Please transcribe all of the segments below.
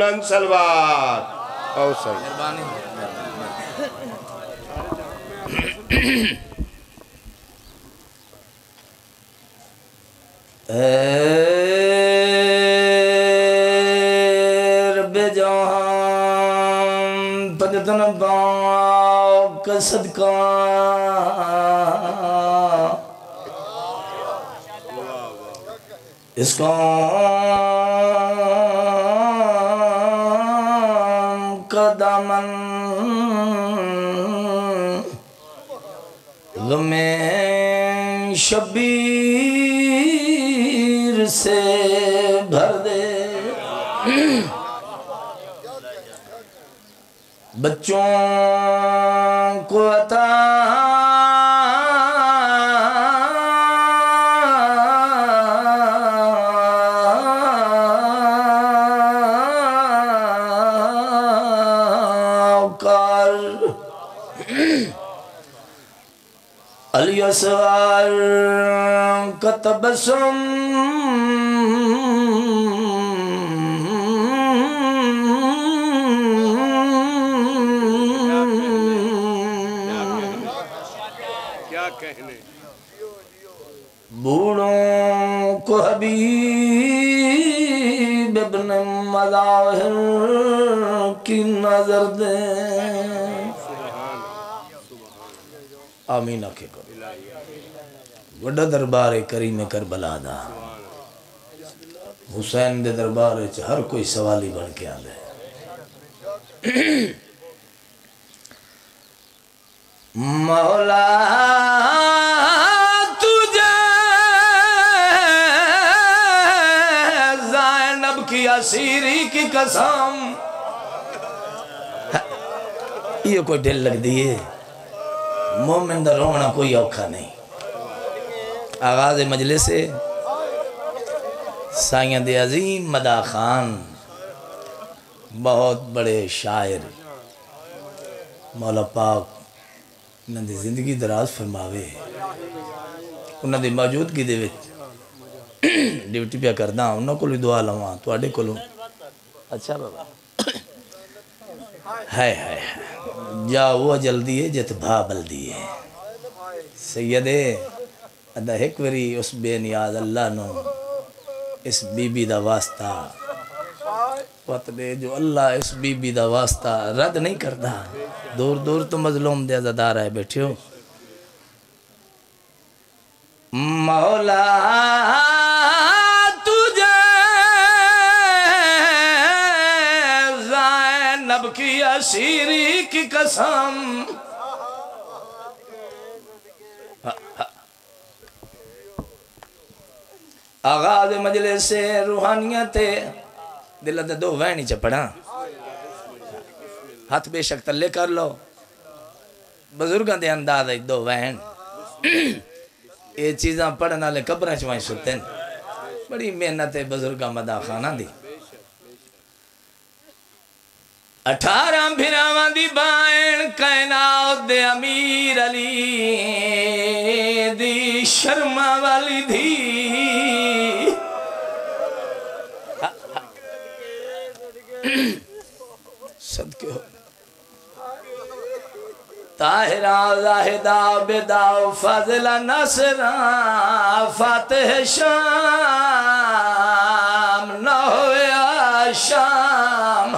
بلند سلوات او صحیح رب جہاں پنجتن باق صدقہ اس قوم کا دامن غم شبیر سے بھر دے بچوں کو عطا کر الیسوار کا تبسم بوڑھوں کو حبیب ابن مظاہر کی نظر دیں آمین آکھے کو وڈا دربار کریم کربلا دا حسین دے دربار ہر کوئی سوالی بن کے آدھے مولا سیری کی قسم یہ کوئی دل لگ دیئے مومن دا رونا کوئی اوکھا نہیں آغاز مجلس سے سائیں دے عظیم مدا خان بہت بڑے شاعر مولا پاک انہوں نے زندگی دراز فرماوے انہوں نے موجودگی دے وچ ڈیوٹی پہ کردہ انہوں کو دعا لواں تو آڑے کو لوں اچھا بابا ہائے ہائے جا وہ جلدی ہے جت بھا بلدی ہے سیدے ادھا ایک وری اس بے نیاز اللہ نو اس بی بی دا واسطہ وقت دے جو اللہ اس بی بی دا واسطہ رد نہیں کردہ دور دور تو مظلوم دے ازادار ہے بیٹھے ہو مولا کی اسیری کی قسم آغاز مجلس سے روحانیت دل دے دو وینی چپڑا ہاتھ بے شک تلے کر لو بزرگاں دے انداز ہے دو وین یہ چیزاں پڑھنا لے قبریں چوائیں سلتے ہیں بڑی محنت ہے بزرگاں مدا خانہ دی 18 بھراواں دی بائن کائنات دے امیر علی دی شرما والی دھی صدقے ہو طاہرہ زاہدہ بیدہ فضلہ نصرہ فاتح شام نہ ہوئے شام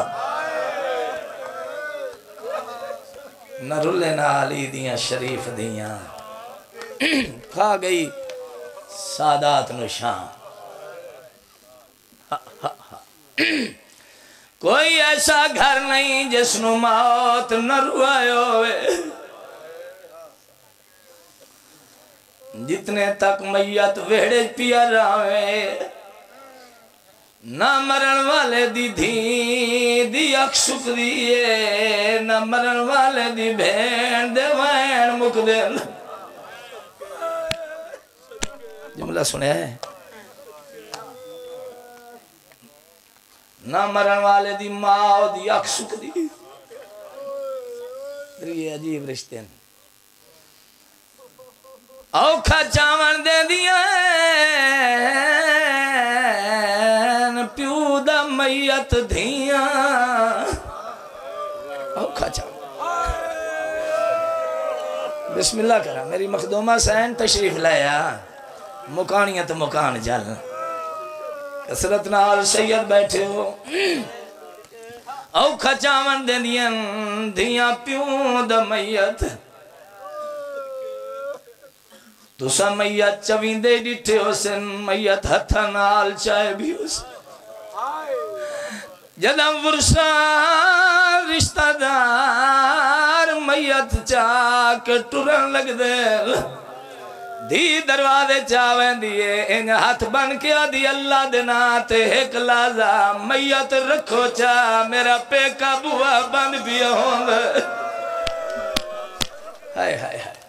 نہ رلے نہ علی دیاں شریف دیاں کھا گئی سادات نشان کوئی ایسا گھر نہیں جس نو موت نہ روائے ہوئے جتنے تک میت ویڑے پیا رہے نہ مرن والے دی دھی دی اکسک دیئے نہ مرن والے دی بھین دے وین مک دے جملہ سنے ہے نہ مرن والے دی ماں دی اکسک دی یہ عجیب رشتے ہیں اوکھا چاون دے دیاں پیو دا میت دھیاں اوکھا چاہ بسم اللہ کرا میری مخدومہ سین تشریف لیا مکانیت مکان جل کسرت نال سید بیٹھے ہو اوکھا چاون دے دھیاں پیوں دا میت تسا میت چوین دے ڈٹھے ہو سن میت ہتھا نال چائے بھی ہو سن جدم ورسا رشتہ دار میت چاک ٹرن لگ دے دی دروازے چاویں دیئے ان ہاتھ بن کیا دی اللہ دناتے ایک لازا میت رکھو چاہ میرا پیکا بوا بن بھی ہوں ہائے ہائے ہائے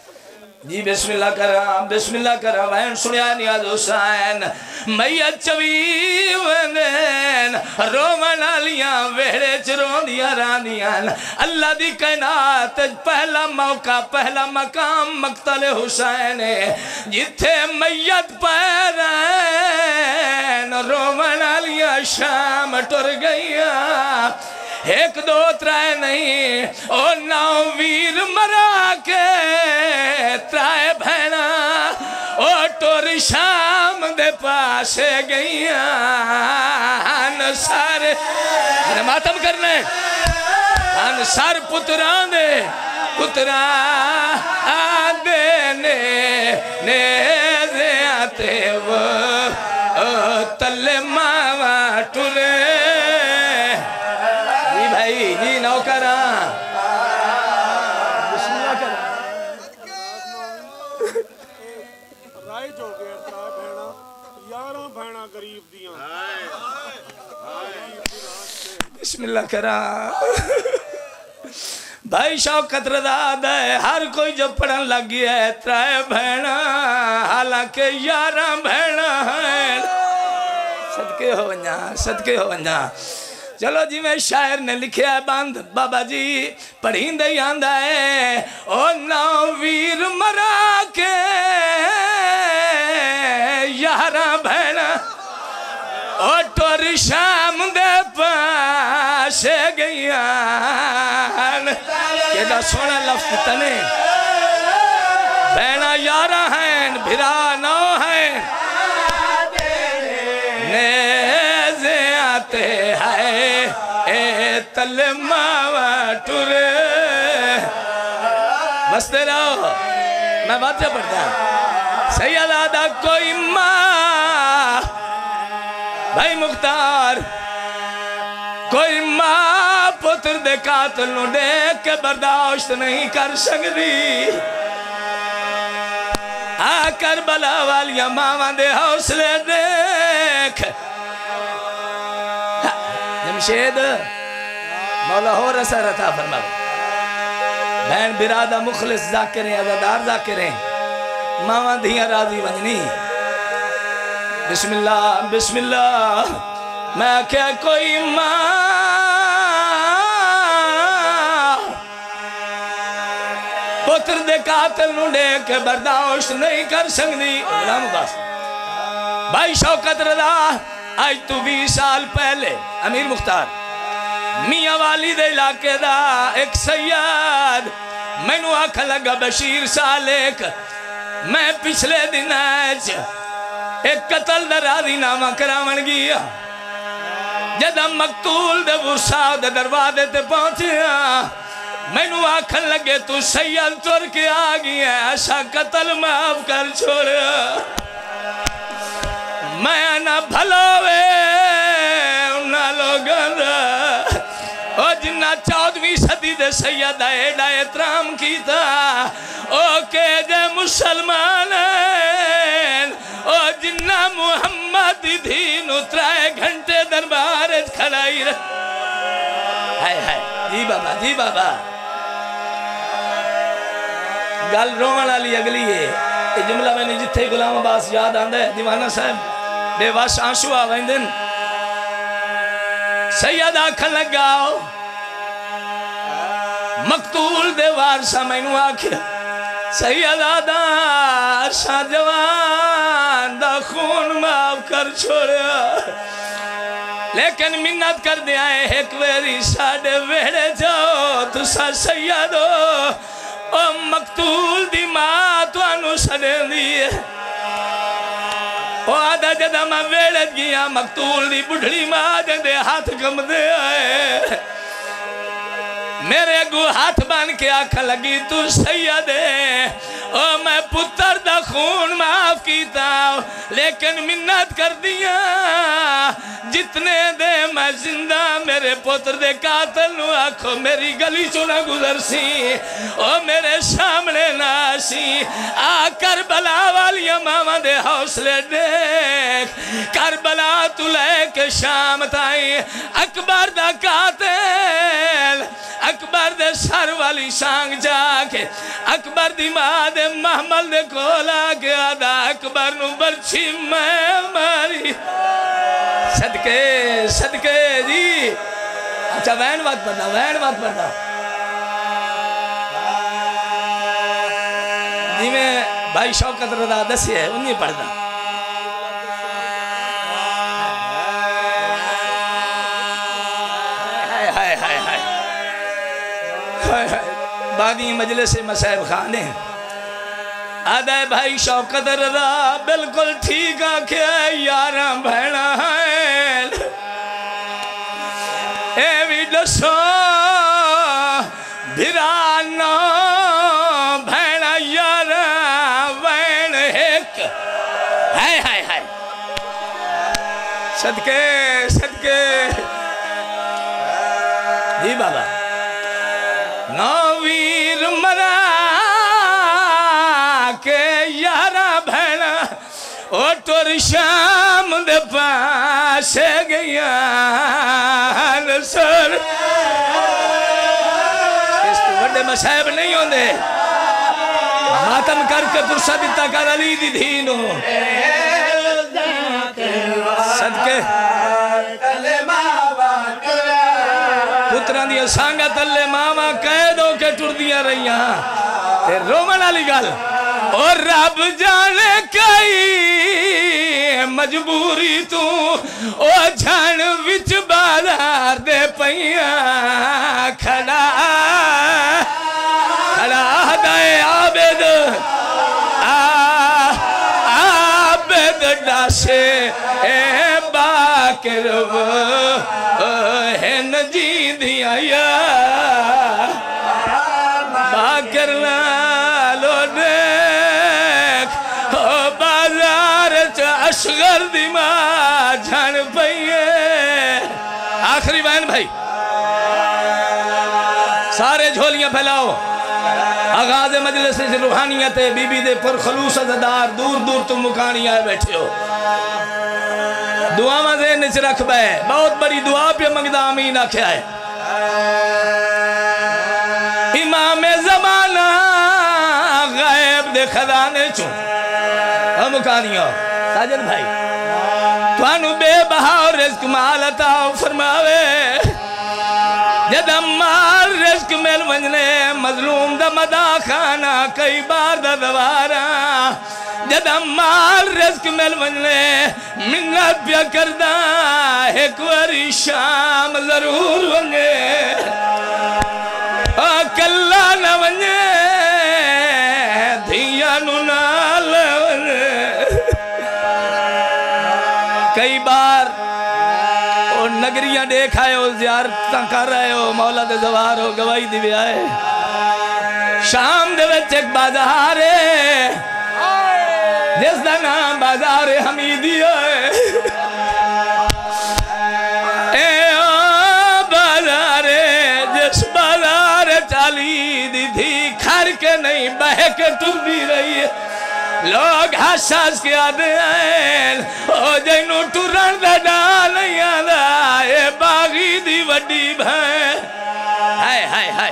جی بسم اللہ کرام وین سنیا نیاز حسین میت چوی وینین رومن آلیاں ویڑے چرون دیا رانیاں اللہ دی کائنات پہلا موقع پہلا مقام مقتل حسین جتھے میت پیرین رومن آلیاں شام ٹر گئیاں ایک دو ترائے نہیں او ناؤ ویر مرا کے ترائے بھینا او ٹور شام دے پاسے گئیاں سارے ماتم کرنے سار پتران دے پتران دے نیزے آتے وہ تلے ماما ٹورے جی نوکران بسم اللہ کران رائج ہو گیا ترائے بھینا یاراں بھینا غریب دیاں بسم اللہ کران بھائی شوکت رضا ہے ہر کوئی جو پڑھن لگی ہے ترائے بھینا حالانکہ یاراں بھینا ہے صدقے ہو ونجا چلو جی میں شاعر نے لکھیا ہے باندھ بابا جی پڑھین دے یاندہ ہے او ناؤ ویر مرا کے یاراں بھینا او ٹور شام دے پاسے گئیاں کیڑا سونا لفظ تنے بھینا یاراں ہیں بھرا نو ہیں نیزے آتے ہیں تل ماما ٹورے بستے رہو میں بات سے پڑھتا سید آدھا کوئی ماں بھائی مختار کوئی ماں پتر دے قاتل نو دیکھ کے برداشت نہیں کر سکتی آ کربلا والیاں ماما دے حوصلے دیکھ جمشید مولا ہو رسا رتا فرما بہن برادہ مخلص ذاکریں عزادار ذاکریں ماما دھیاں راضی ونجنی بسم اللہ میں کیا کوئی ماں پتر دے قاتل نو دے کے برداشت نہیں کر سکتی غلام عباس بھائی شوکت رضا آج تو 20 سال پہلے امیر مختار میاں والی دے علاقے دا ایک سیاد میں نو آکھا لگا بشیر سالک میں پچھلے دن آج ایک قتل دا راضی نامہ کراون گیا جدہ مقتول دے ورساو دے دروازے تے پہنچیا میں نو آکھن لگے تو سید چور کے آگئی ہے ایسا قتل معاف کر چھوڑیا میں انا بھلوے انہا لوگاں دا او جنہ 14ویں صدی دے سید ایڈا احترام کی تھا او کہ جے مسلمان او جنہ محمد دین اترائے گھنٹے دربار کھڑائی ہائے جی بابا گل رومن والی اگلی ہے یہ جملہ میں نے جتھے غلام عباس یاد آندہ ہے دیوانہ صاحب بے واش آنسو آوائیں دن سید آکھن لگاؤ مقتول دے وارسا میں نو آکھیا سید آدھا شاہ جوان دا خون معاف کر چھوڑیا لیکن منت کر دیا ہے ایک ویری ساڑے ویڑے جاؤ تسا سیدو او مقتول دی ماں تو انو سڑے دیئے او آدھا جدہ میں ویڑت گیا مقتول دی بڑھڑی ماں جندے ہاتھ کم دے آئے میرے گو ہاتھ بان کے آنکھ لگی تو سیدے او میں پتر دا خون معاف کیتا لیکن منت کر دیا جتنے دے میں زندہ میرے پتر دے قاتل نو آکھو میری گلی چونا گزر سی او میرے سامنے ناسی آ کربلا والی ماما دے حوصلے دیکھ کربلا تو لے کے شام تائی اکبر دا قاتل اکبر دے سر والی سانگ جا کے اکبر دی ماں دے محمل دے کولا کے آدھا اکبر نو برچی میں ماری صدقے صدقے جی اچھا وین بات پڑھنا جی میں بھائی شوکت رضا دسی ہے انہیں پڑھنا بادی مجلس مسائب خانے آدھے بھائی شوکت رضا بلکل ٹھیک آکھے یاراں بھینا ہے اے بھی دسو بھرانا بھینا یاراں بھین ایک ہائے ہائے ہائے صدقے صدقے جی بابا نویر مرا کے یارا بھینا او تور شام دے پاسے گیا نصر اس تو بڑے مسائب نہیں ہوں دے ماتم کر کے پرسہ دیتا کر علی دی دھینو صدقے پتران دیا سانگا تلے ماما قیدوں کے ٹر دیا رہیاں تے رومن علی گل اور رب جانے کئی مجبوری تو او جھان وچ بازار دے پئیاں کھڑا دائے عابد عابد ڈاسے اے باکر ہے نجی دیا یا باکر لالو دیکھ بازار چا اشغر دی ماں جھان پئیے آخری بہن بھائی سارے جھولیاں پھیلاؤ آغاز مجلس سے روحانیت بی بی دے پر خلوص عزدار دور دور تم مکانی آئے بیٹھے ہو دعا مزے نچ رکھ بے بہت بڑی دعا پہ مگدہ آمین آکھے آئے امام زمانہ غیب دے خزانے چون ہم مکانیوں ساجد بھائی توانو بے بہا اور رزق مالتا فرماوے جد امار رزق میل ونجنے مظلوم دا مدا خانہ کئی بار دا دوارا جد امار رزق میل ونجنے منت پیا کردہ ایک وری شام ضرور ونجے کلا نہ ونجے دھیا نال ونجے کئی بار نگریاں دیکھ آئے ہو زیارتاں کر رہے ہو مولا دے زوار ہو گواہی دی بھی آئے شام دے وچ ایک بازار ہے جس دا نام بازار حمیدی ہے اے بازار جس بازار چالی دی تھی کھر کے نہیں بہ کے ٹر بھی رہی ہے لوگ حساس کے آدھے آئین او جنو ٹرن دا ڈال نہیں آدھا اے باغی دی وڈی بھائیں ہائے ہائے ہائے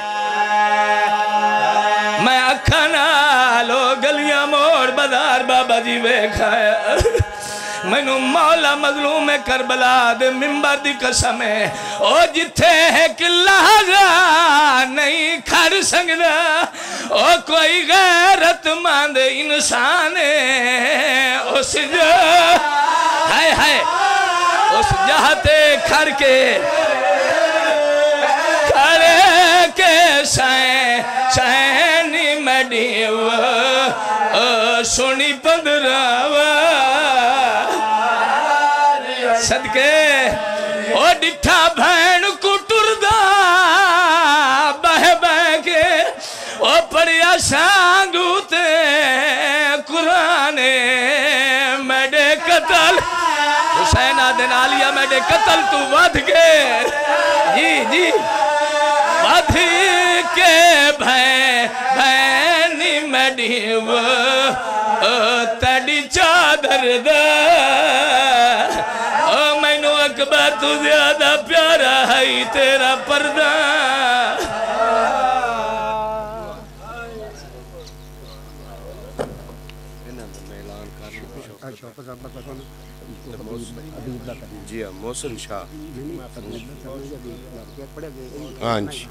میں اکھانا لو گلیاں موڑ بازار بابا جی بے کھایا منو مولا مظلوم کربلا دے ممبر دی قسم ہے او جتھے ہے کلہذا نہیں کھر سنگنا او کوئی غیرت مند انسان ہے اس جو ہائے ہائے اس جہتے کھر کے کھڑے کے سینی مڈیو سونی پندراوا صدقے او ڈٹھا بھین کو ٹردہ بہ بہ کے او پڑیا سانگو تے قرآن میڈے قتل حسین آدن آلیہ میڈے قتل تو ودھ گے جی جی ودھ کے بھینی میڈی تیڑی چادر دا میں نو اکبر تو زیادہ پیارا ہے تیرا پردہ جی محسن شاہ ہاں جی